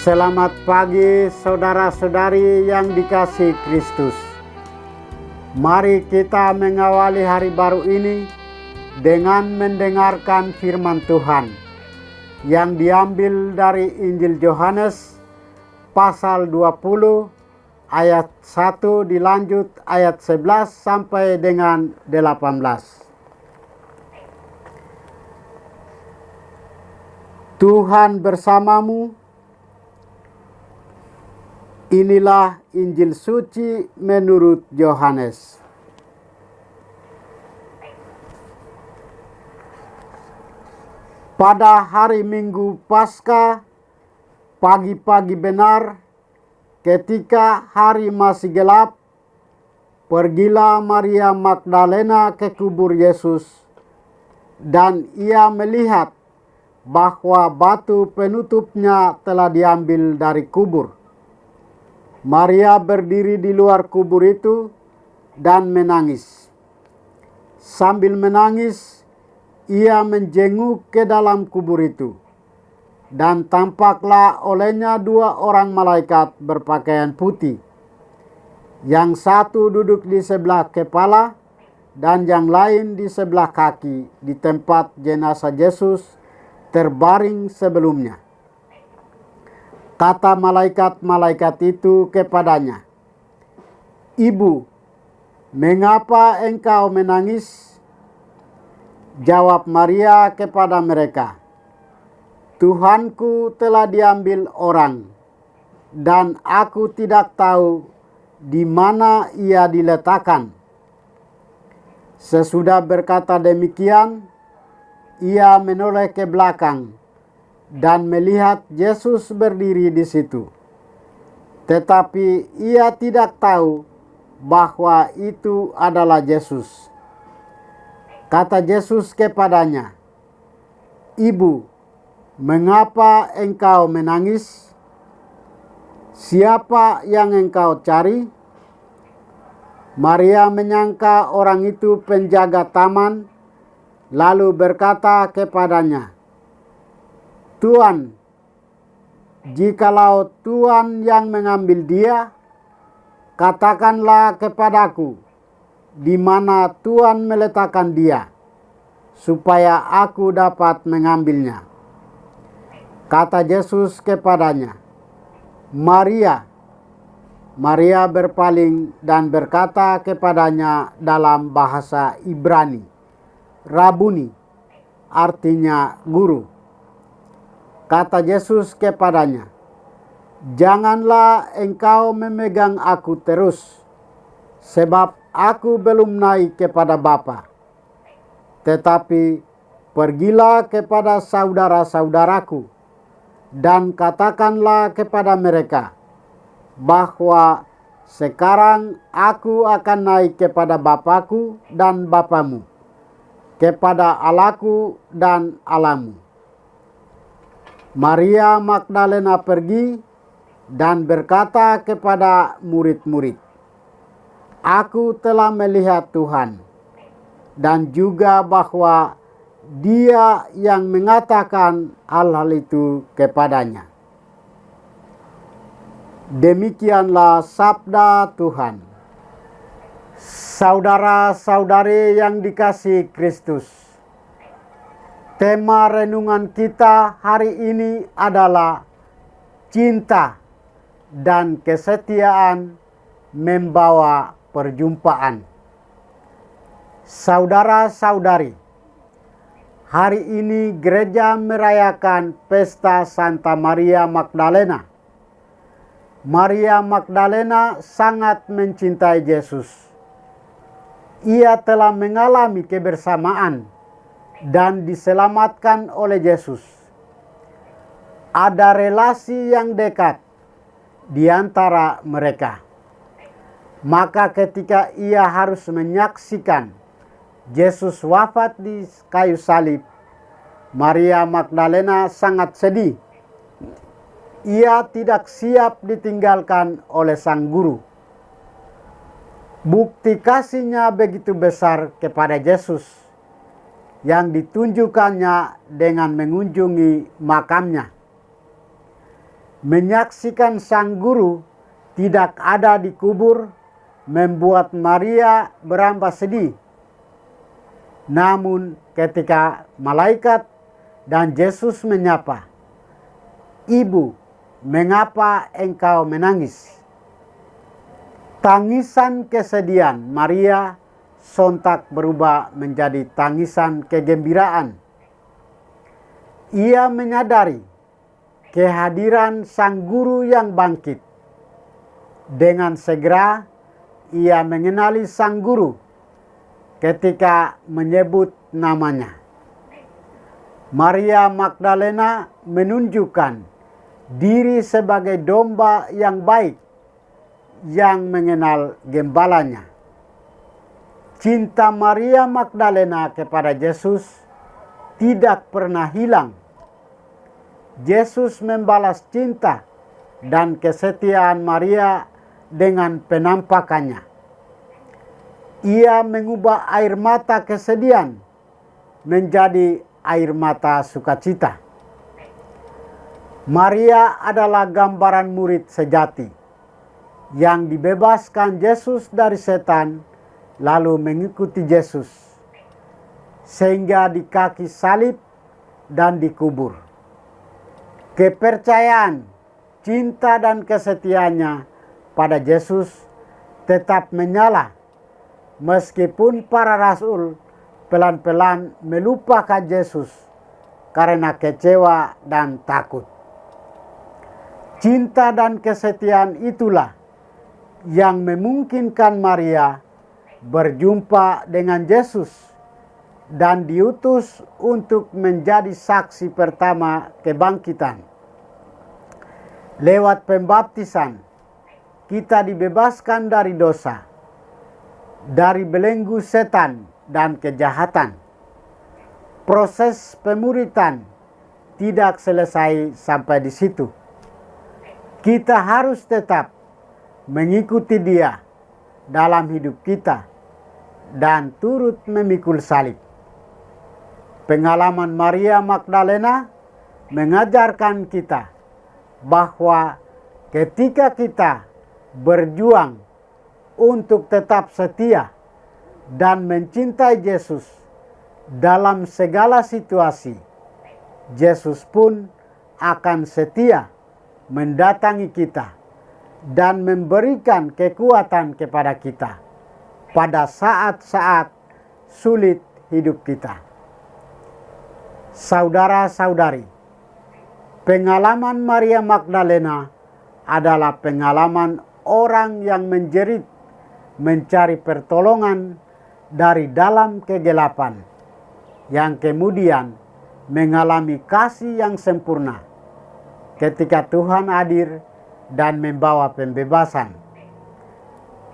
Selamat pagi saudara-saudari yang dikasihi Kristus. Mari kita mengawali hari baru ini dengan mendengarkan firman Tuhan yang diambil dari Injil Yohanes pasal 20 ayat 1 dilanjut ayat 11 sampai dengan 18. Tuhan bersamamu. Inilah Injil suci menurut Yohanes. Pada hari Minggu Paskah, pagi-pagi benar, ketika hari masih gelap, pergilah Maria Magdalena ke kubur Yesus, dan ia melihat bahwa batu penutupnya telah diambil dari kubur. Maria berdiri di luar kubur itu dan menangis. Sambil menangis, ia menjenguk ke dalam kubur itu. Dan tampaklah olehnya dua orang malaikat berpakaian putih. Yang satu duduk di sebelah kepala dan yang lain di sebelah kaki di tempat jenazah Yesus terbaring sebelumnya. Kata malaikat-malaikat itu kepadanya, "Ibu, mengapa engkau menangis?" Jawab Maria kepada mereka, "Tuhanku telah diambil orang, dan aku tidak tahu di mana ia diletakkan." Sesudah berkata demikian, ia menoleh ke belakang dan melihat Yesus berdiri di situ. Tetapi ia tidak tahu bahwa itu adalah Yesus. Kata Yesus kepadanya, "Ibu, mengapa engkau menangis? Siapa yang engkau cari?" Maria menyangka orang itu penjaga taman, lalu berkata kepadanya, "Tuan, jikalau Tuan yang mengambil dia, katakanlah kepadaku di mana Tuan meletakkan dia, supaya aku dapat mengambilnya." Kata Yesus kepadanya, "Maria." Maria berpaling dan berkata kepadanya dalam bahasa Ibrani, "Rabuni," artinya guru. Kata Yesus kepadanya, "Janganlah engkau memegang aku terus, sebab aku belum naik kepada Bapa. Tetapi pergilah kepada saudara-saudaraku, dan katakanlah kepada mereka bahwa sekarang aku akan naik kepada Bapakku dan Bapamu, kepada Allahku dan Allahmu." Maria Magdalena pergi dan berkata kepada murid-murid, "Aku telah melihat Tuhan," dan juga bahwa Dia yang mengatakan hal-hal itu kepadanya. Demikianlah sabda Tuhan. Saudara-saudari yang dikasihi Kristus, tema renungan kita hari ini adalah cinta dan kesetiaan membawa perjumpaan. Saudara-saudari, hari ini gereja merayakan pesta Santa Maria Magdalena. Maria Magdalena sangat mencintai Yesus. Ia telah mengalami kebersamaan dan diselamatkan oleh Yesus. Ada relasi yang dekat di antara mereka. Maka ketika ia harus menyaksikan Yesus wafat di kayu salib, Maria Magdalena sangat sedih. Ia tidak siap ditinggalkan oleh sang guru. Bukti kasihnya begitu besar kepada Yesus yang ditunjukkannya dengan mengunjungi makamnya. Menyaksikan sang guru tidak ada di kubur membuat Maria berambah sedih. Namun ketika malaikat dan Yesus menyapa, "Ibu, mengapa engkau menangis?" Tangisan kesedihan Maria sontak berubah menjadi tangisan kegembiraan. Ia menyadari kehadiran sang guru yang bangkit. Dengan segera ia mengenali sang guru ketika menyebut namanya. Maria Magdalena menunjukkan diri sebagai domba yang baik yang mengenal gembalanya. Cinta Maria Magdalena kepada Yesus tidak pernah hilang. Yesus membalas cinta dan kesetiaan Maria dengan penampakannya. Ia mengubah air mata kesedihan menjadi air mata sukacita. Maria adalah gambaran murid sejati yang dibebaskan Yesus dari setan lalu mengikuti Yesus sehingga di kaki salib dan dikubur. Kepercayaan, cinta dan kesetiaannya pada Yesus tetap menyala meskipun para rasul pelan-pelan melupakan Yesus karena kecewa dan takut. Cinta dan kesetiaan itulah yang memungkinkan Maria berjumpa dengan Yesus dan diutus untuk menjadi saksi pertama kebangkitan. Lewat pembaptisan, kita dibebaskan dari dosa, dari belenggu setan dan kejahatan. Proses pemuritan tidak selesai sampai di situ. Kita harus tetap mengikuti Dia dalam hidup kita dan turut memikul salib. Pengalaman Maria Magdalena mengajarkan kita bahwa ketika kita berjuang untuk tetap setia dan mencintai Yesus dalam segala situasi, Yesus pun akan setia mendatangi kita dan memberikan kekuatan kepada kita pada saat-saat sulit hidup kita. Saudara-saudari, pengalaman Maria Magdalena adalah pengalaman orang yang menjerit mencari pertolongan dari dalam kegelapan, yang kemudian mengalami kasih yang sempurna ketika Tuhan hadir dan membawa pembebasan.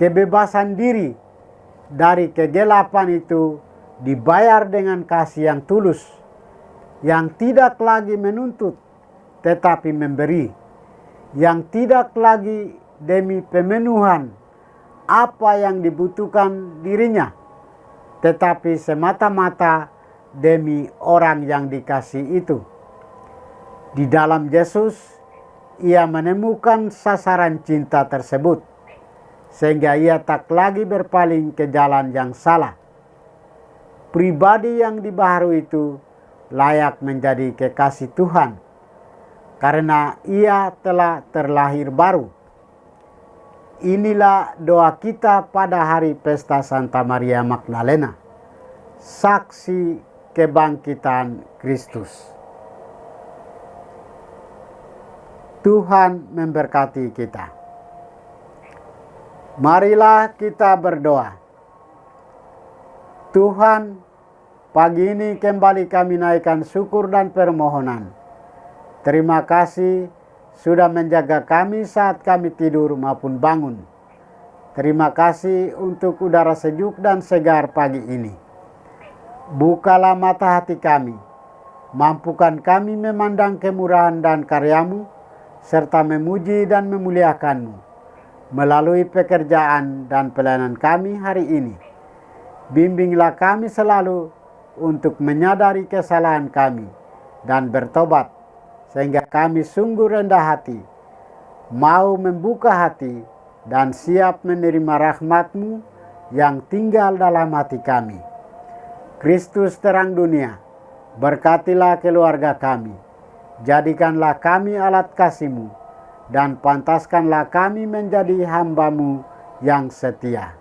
Kebebasan diri dari kegelapan itu dibayar dengan kasih yang tulus, yang tidak lagi menuntut tetapi memberi, yang tidak lagi demi pemenuhan apa yang dibutuhkan dirinya, tetapi semata-mata demi orang yang dikasihi itu. Di dalam Yesus, ia menemukan sasaran cinta tersebut, sehingga ia tak lagi berpaling ke jalan yang salah. Pribadi yang dibaharui itu layak menjadi kekasih Tuhan, karena ia telah terlahir baru. Inilah doa kita pada hari pesta Santa Maria Magdalena, saksi kebangkitan Kristus. Tuhan memberkati kita. Marilah kita berdoa. Tuhan, pagi ini kembali kami naikkan syukur dan permohonan. Terima kasih sudah menjaga kami saat kami tidur maupun bangun. Terima kasih untuk udara sejuk dan segar pagi ini. Bukalah mata hati kami, mampukan kami memandang kemurahan dan karya-Mu, serta memuji dan memuliakan-Mu melalui pekerjaan dan pelayanan kami hari ini. Bimbinglah kami selalu untuk menyadari kesalahan kami dan bertobat, sehingga kami sungguh rendah hati mau membuka hati dan siap menerima rahmat-Mu yang tinggal dalam hati kami. Kristus terang dunia, berkatilah keluarga kami, jadikanlah kami alat kasih-Mu, dan pantaskanlah kami menjadi hamba-Mu yang setia.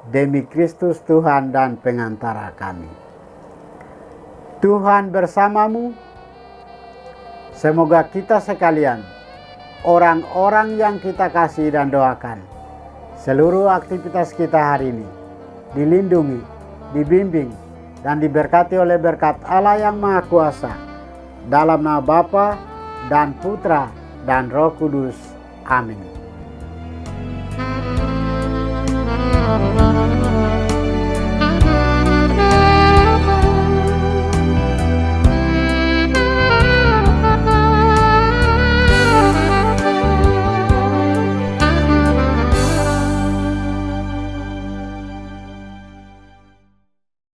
Demi Kristus Tuhan dan pengantara kami. Tuhan bersamamu. Semoga kita sekalian, orang-orang yang kita kasih dan doakan, seluruh aktivitas kita hari ini dilindungi, dibimbing, dan diberkati oleh berkat Allah yang Maha Kuasa, dalam nama Bapa dan Putra dan Roh Kudus. Amin.